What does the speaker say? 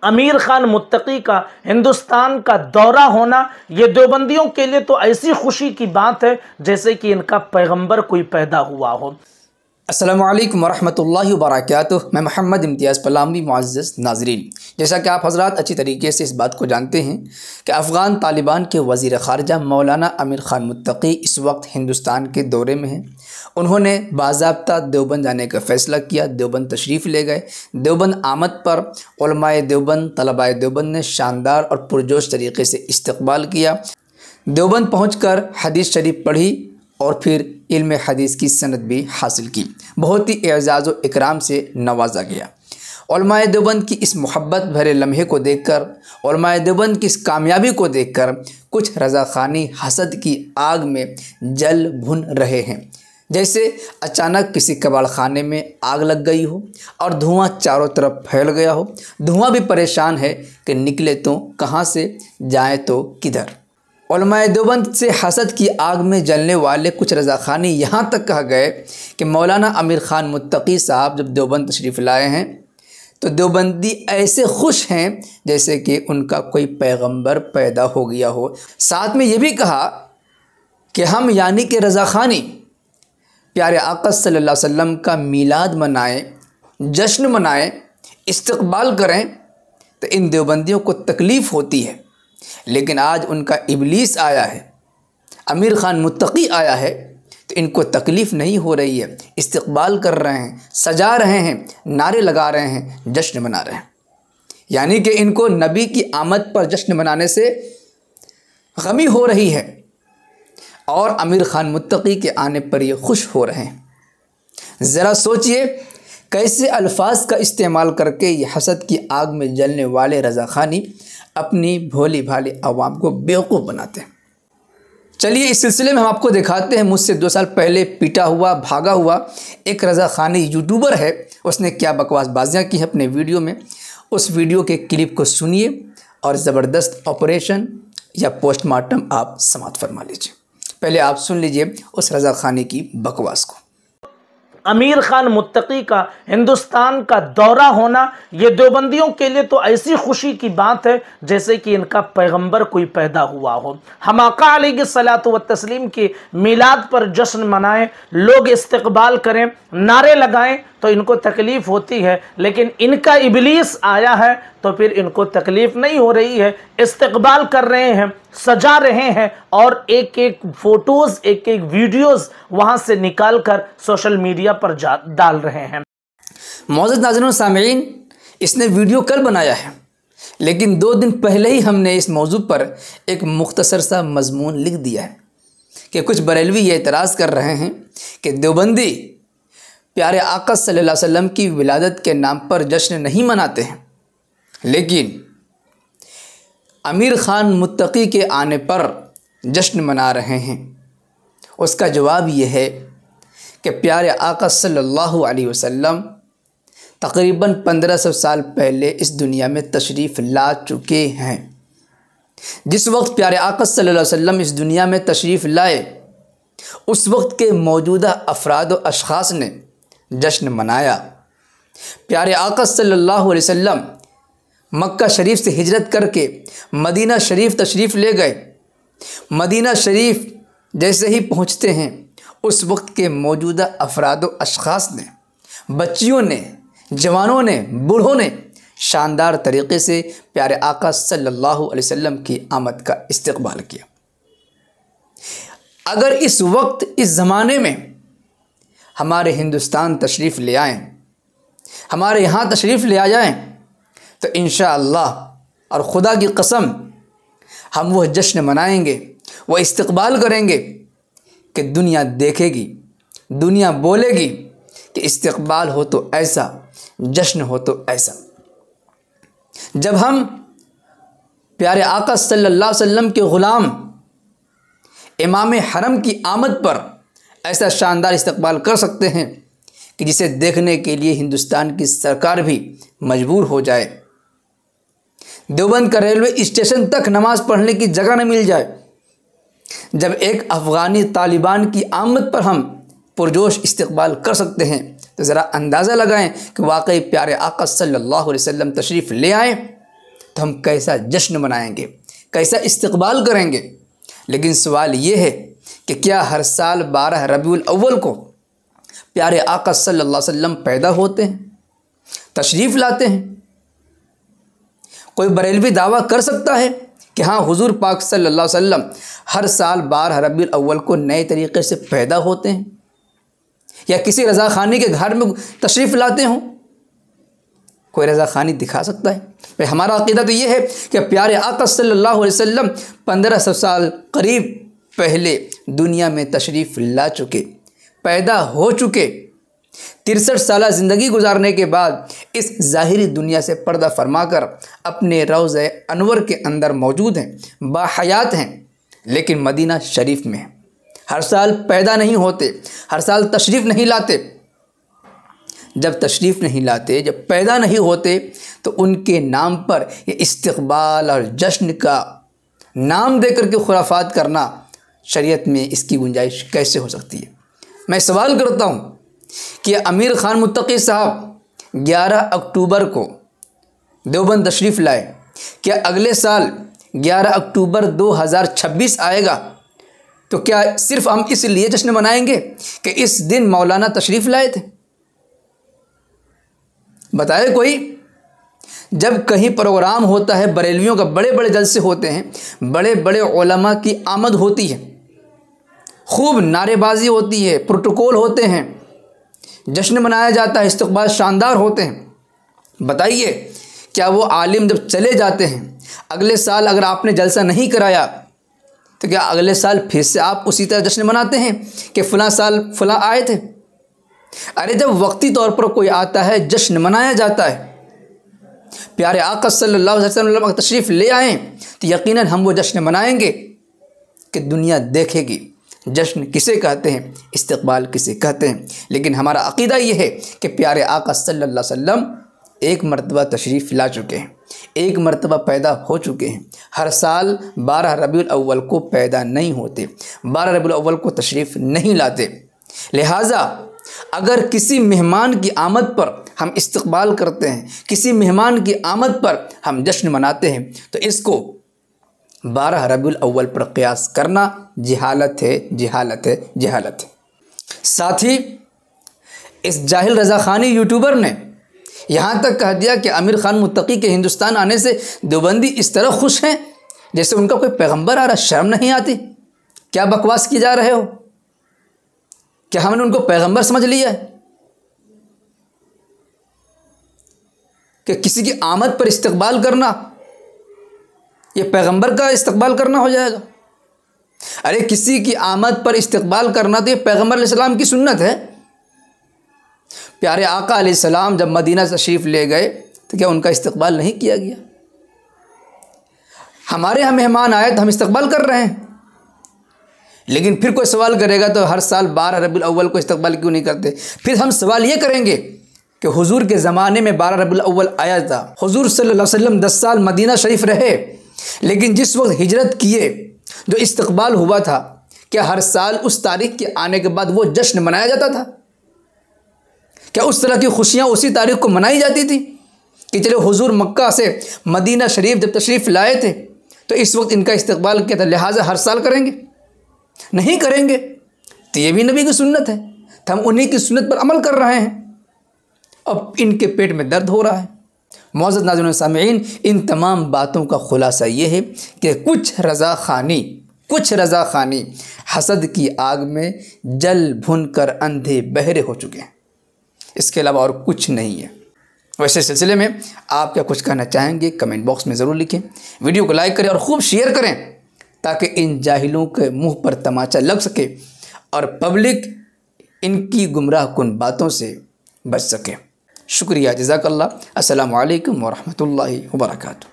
अमीर खान मुत्तकी का हिंदुस्तान का दौरा होना ये देवबंदियों के लिए तो ऐसी खुशी की बात है जैसे कि इनका पैगंबर कोई पैदा हुआ हो। अस्सलामु अलैकुम वरहमतुल्लाहि वबरकातुहू। मैं मोहम्मद इम्तियाज़ पलामी। मुअज़्ज़ज़ नाज़रीन, जैसा कि आप हज़रात अच्छी तरीके से इस बात को जानते हैं कि अफ़गान तालिबान के वज़ीर ख़ारिजा मौलाना अमीर ख़ान मुत्तकी इस वक्त हिंदुस्तान के दौरे में हैं। उन्होंने बाज़ाब्ता देवबंद जाने का फ़ैसला किया, देवबंद तशरीफ़ ले गए। देवबंद आमद पर उलमाए देवबंद, तलबाए देवबंद ने शानदार और पुरजोश तरीके से इस्तक़बाल किया। देवबंद पहुँचकर हदीस शरीफ पढ़ी और फिर इल्म हदीस की सनद भी हासिल की। बहुत ही एज़ाज़ व इकराम से नवाजा गया। उलमाए देवबंद की इस मोहब्बत भरे लम्हे को देखकर, उलमाए देवबंद की इस कामयाबी को देखकर कुछ रज़ाख़ानी हसद की आग में जल भुन रहे हैं। जैसे अचानक किसी कबाड़ खाने में आग लग गई हो और धुआं चारों तरफ फैल गया हो। धुआं भी परेशान है कि निकले तो कहाँ से, जाए तो किधर। उलमाए देवबंद से हसद की आग में जलने वाले कुछ रज़ाख़ानी यहाँ तक कह गए कि मौलाना अमीर ख़ान मुत्तकी साहब जब देवबंद तशरीफ़ लाए हैं तो देवबंदी ऐसे खुश हैं जैसे कि उनका कोई पैगंबर पैदा हो गया हो। साथ में ये भी कहा कि हम यानी कि रज़ाख़ानी प्यारे आका सल्लल्लाहु अलैहि वसल्लम का मीलाद मनाएं, जश्न मनाएं, इस्तक़बाल करें तो इन देवबंदियों को तकलीफ़ होती है। लेकिन आज उनका इब्लीस आया है, अमीर ख़ान मुत्तकी आया है तो इनको तकलीफ़ नहीं हो रही है। इस्तक़बाल कर रहे हैं, सजा रहे हैं, नारे लगा रहे हैं, जश्न मना रहे हैं। यानी कि इनको नबी की आमद पर जश्न मनाने से गमी हो रही है और अमीर ख़ान मुत्तकी के आने पर ये खुश हो रहे हैं। ज़रा सोचिए कैसे अल्फाज का इस्तेमाल करके ये हसद की आग में जलने वाले रज़ाख़ानी अपनी भोली भाली आवाम को बेवकूफ़ बनाते हैं। चलिए इस सिलसिले में हम आपको दिखाते हैं मुझसे 2 साल पहले पीटा हुआ, भागा हुआ एक रज़ाख़ानी यूट्यूबर है, उसने क्या बकवास बाजियाँ की हैं अपने वीडियो में। उस वीडियो के क्लिप को सुनिए और ज़बरदस्त ऑपरेशन या पोस्टमार्टम आप समाप्त फरमा लीजिए। पहले आप सुन लीजिए उस रज़ाख़ानी की बकवास को। अमीर खान मुत्तकी का हिंदुस्तान का दौरा होना ये देवबंदियों के लिए तो ऐसी खुशी की बात है जैसे कि इनका पैगंबर कोई पैदा हुआ हो। हम आका अलैहिस्सलातु व तस्लीम के मिलाद पर जश्न मनाएं, लोग इस्तक़बाल करें, नारे लगाएं तो इनको तकलीफ़ होती है। लेकिन इनका इब्लीस आया है तो फिर इनको तकलीफ़ नहीं हो रही है, इस्तक़बाल कर रहे हैं, सजा रहे हैं और एक एक फ़ोटोज़, एक एक वीडियोज़ वहाँ से निकाल कर सोशल मीडिया पर डाल रहे हैं। मौजूद नाज़रीन सामीन, इसने वीडियो कल बनाया है लेकिन 2 दिन पहले ही हमने इस मौजू पर एक मुख्तसर सा मजमून लिख दिया है कि कुछ बरेलवी ये एतराज़ कर रहे हैं कि देवबंदी प्यारे आका सल्लल्लाहु अलैहि वसल्लम की विलादत के नाम पर जश्न नहीं मनाते हैं, लेकिन अमीर ख़ान मुत्तकी के आने पर जश्न मना रहे हैं। उसका जवाब ये है कि प्यारे आका सल्लल्लाहु अलैहि वसल्लम तकरीबन 1500 साल पहले इस दुनिया में तशरीफ़ ला चुके हैं। जिस वक्त प्यारे आका सल्लल्लाहु अलैहि वसल्लम इस दुनिया में तशरीफ़ लाए उस वक्त के मौजूदा अफराद व अशख़ास ने जश्न मनाया। प्यारे आका सल्लल्लाहु अलैहि वसल्लम मक्का शरीफ से हिजरत करके मदीना शरीफ तशरीफ़ ले गए। मदीना शरीफ जैसे ही पहुँचते हैं उस वक्त के मौजूदा अफराद व अशख़ास ने, बच्चियों ने, जवानों ने, बूढ़ों ने शानदार तरीक़े से प्यारे आका सल्लल्लाहु अलैहि वसल्लम की आमद का इस्तक़बाल किया। अगर इस वक्त, इस ज़माने में हमारे हिंदुस्तान तशरीफ़ ले आएँ, हमारे यहाँ तशरीफ़ ले आ जाएँ तो इंशाअल्लाह और ख़ुदा की कसम हम वह जश्न मनाएंगे, वह इस्तक़बाल करेंगे कि दुनिया देखेगी, दुनिया बोलेगी कि इस्तक़बाल हो तो ऐसा, जश्न हो तो ऐसा। जब हम प्यारे आका सल्लल्लाहु अलैहि वसल्लम के ग़ुलाम इमाम हरम की आमद पर ऐसा शानदार इस्तक़बाल कर सकते हैं कि जिसे देखने के लिए हिंदुस्तान की सरकार भी मजबूर हो जाए। देवबंद का रेलवे स्टेशन तक नमाज़ पढ़ने की जगह न मिल जाए। जब एक अफ़गानी तालिबान की आमद पर हम पुरजोश इस्तक़बाल कर सकते हैं तो ज़रा अंदाज़ा लगाएं कि वाकई प्यारे आका सल्लल्लाहु अलैहि वसल्लम तशरीफ़ ले आए तो हम कैसा जश्न मनाएंगे, कैसा इस्तकबाल करेंगे। लेकिन सवाल ये है कि क्या हर साल 12 रबीउल अव्वल को प्यारे आका सल्लल्लाहु अलैहि वसल्लम पैदा होते हैं, तशरीफ़ लाते हैं? कोई बरेलवी दावा कर सकता है कि हाँ हुजूर पाक सल्लल्लाहु अलैहि वसल्लम हर साल 12 रबीउल अव्वल को नए तरीक़े से पैदा होते हैं या किसी रज़ा खानी के घर में तशरीफ़ लाते हों? कोई रज़ा खानी दिखा सकता है? भाई हमारा अक़ीदा तो ये है कि प्यारे आका सल्लल्लाहु अलैहि वसल्लम 1500 साल करीब पहले दुनिया में तशरीफ़ ला चुके, पैदा हो चुके, 63 साल ज़िंदगी गुजारने के बाद इस ज़ाहिरी दुनिया से पर्दा फरमाकर अपने रोज़े अनवर के अंदर मौजूद हैं, बाहयात हैं, लेकिन मदीना शरीफ में हैं। हर साल पैदा नहीं होते, हर साल तशरीफ़ नहीं लाते। जब तशरीफ़ नहीं लाते, जब पैदा नहीं होते, तो उनके नाम पर ये इस्तक़बाल और जश्न का नाम दे करके खुराफात करना शरीयत में इसकी गुंजाइश कैसे हो सकती है? मैं सवाल करता हूँ कि अमीर ख़ान मुत्तकी साहब 11 अक्टूबर को देवबंद तशरीफ़ लाए, क्या अगले साल 11 अक्टूबर 2026 आएगा तो क्या सिर्फ़ हम इसलिए जश्न मनाएंगे कि इस दिन मौलाना तशरीफ़ लाए थे? बताए कोई। जब कहीं प्रोग्राम होता है, बरेलवियों का बड़े बड़े जलसे होते हैं, बड़े बड़े उलमा की आमद होती है, खूब नारेबाजी होती है, प्रोटोकॉल होते हैं, जश्न मनाया जाता है, इस्तक़बाल शानदार होते हैं, बताइए क्या वो आलिम जब चले जाते हैं, अगले साल अगर आपने जलसा नहीं कराया तो क्या अगले साल फिर से आप उसी तरह जश्न मनाते हैं कि फ़लाँ साल फ़लाँ आए थे? अरे जब वक्ती तौर पर कोई आता है जश्न मनाया जाता है। प्यारे आका सल्लल्लाहु अलैहि वसल्लम तशरीफ़ ले आएँ तो यकीनन हम वो जश्न मनाएंगे कि दुनिया देखेगी जश्न किसे कहते हैं, इस्तक़बाल किसे कहते हैं। लेकिन हमारा अक़ीदा ये है कि प्यारे आका सल्लल्लाहु अलैहि वसल्लम एक मरतबा तशरीफ़ ला चुके हैं, एक मरतबा पैदा हो चुके हैं। हर साल 12 रबीउल अव्वल को पैदा नहीं होते, 12 रबीउल अव्वल को तशरीफ़ नहीं लाते। लिहाजा अगर किसी मेहमान की आमद पर हम इस्तक़बाल करते हैं, किसी मेहमान की आमद पर हम जश्न मनाते हैं, तो इसको 12 रबीउल अव्वल पर क़ियास करना जहालत है, जहालत है, जहालत है। साथ ही इस जाहिल रज़ा खानी यूट्यूबर ने यहाँ तक कह दिया कि आमिर ख़ान मुत्तकी के हिंदुस्तान आने से देवबंदी इस तरह खुश हैं जैसे उनका कोई पैगंबर आ रहा। शर्म नहीं आती? क्या बकवास किए जा रहे हो? क्या हमने उनको पैगंबर समझ लिया है कि किसी की आमद पर इस्तक़बाल करना ये पैगंबर का इस्तक़बाल करना हो जाएगा? अरे किसी की आमद पर इस्तक़बाल करना तो ये पैगंबर अलैहिस्सलाम की सुन्नत है। प्यारे आका अलैहिस्सलाम जब मदीना तशरीफ़ ले गए तो क्या उनका इस्तक़बाल नहीं किया गया? हमारे यहाँ मेहमान आए तो हम इस्तक़बाल कर रहे हैं, लेकिन फिर कोई सवाल करेगा तो हर साल 12 रबीउल अव्वल को इस्तक़बाल क्यों नहीं करते? फिर हम सवाल ये करेंगे कि हुजूर के ज़माने में 12 रबीउल अव्वल आया था, हुजूर सल्लल्लाहु अलैहि वसल्लम 10 साल मदीना शरीफ रहे, लेकिन जिस वक्त हिजरत किए जो इस्तक़बाल हुआ था, क्या हर साल उस तारीख़ के आने के बाद वो जश्न मनाया जाता था? क्या उस तरह की खुशियाँ उसी तारीख़ को मनाई जाती थी कि चलो हुजूर मक्का से मदीना शरीफ जब तशरीफ़ लाए थे तो इस वक्त इनका इस्तक़बाल किया था, लिहाजा हर साल करेंगे? नहीं करेंगे। तो ये भी नबी की सुन्नत है, तो हम उन्हीं की सुन्नत पर अमल कर रहे हैं। अब इनके पेट में दर्द हो रहा है। मौजूद नाज़रीन सामीईन, इन तमाम बातों का खुलासा ये है कि कुछ रज़ा खानी हसद की आग में जल भुन कर अंधे बहरे हो चुके हैं, इसके अलावा और कुछ नहीं है। वैसे सिलसिले में आप क्या कुछ कहना चाहेंगे कमेंट बॉक्स में ज़रूर लिखें। वीडियो को लाइक करें और ख़ूब शेयर करें ताकि इन जाहिलों के मुंह पर तमाचा लग सके और पब्लिक इनकी गुमराह कुन बातों से बच सके। शुक्रिया, जज़ाकल्लाह। अस्सलामु अलैकुम व रहमतुल्लाहि व बरकातुहू।